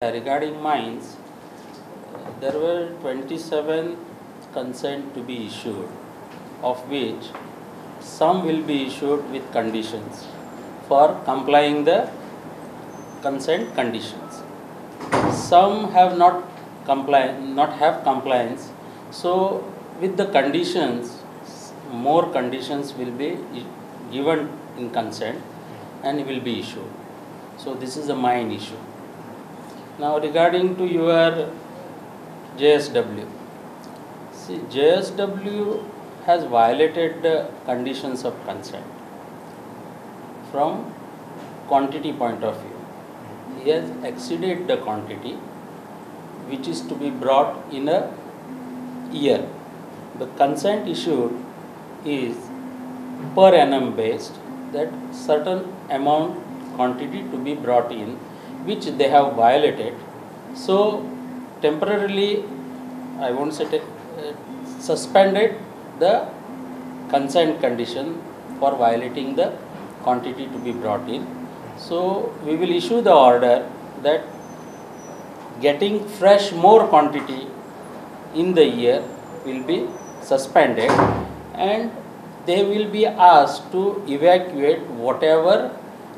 Regarding mines, there were 27 consent to be issued, of which some will be issued with conditions for complying the consent conditions. Some have not have compliance. So with the conditions, more conditions will be given in consent and will be issued. So this is a mine issue. Now regarding to your JSW, see, JSW has violated the conditions of consent from quantity point of view. He has exceeded the quantity which is to be brought in a year. The consent issued is per annum based, that certain amount quantity to be brought in, which they have violated. So temporarily, I won't say suspended the consent condition for violating the quantity to be brought in. So we will issue the order that getting fresh more quantity in the year will be suspended, and they will be asked to evacuate whatever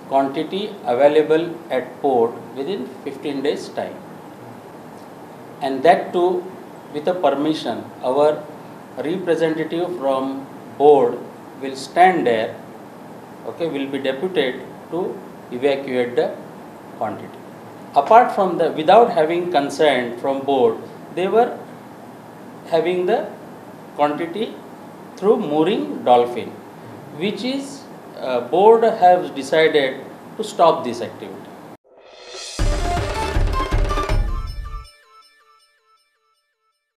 quantity available at port within 15 days time, and that too with a permission. Our representative from board will stand there, will be deputed to evacuate the quantity. Apart from the, without having consent from board, they were having the quantity through mooring dolphin, which is board has decided to stop this activity.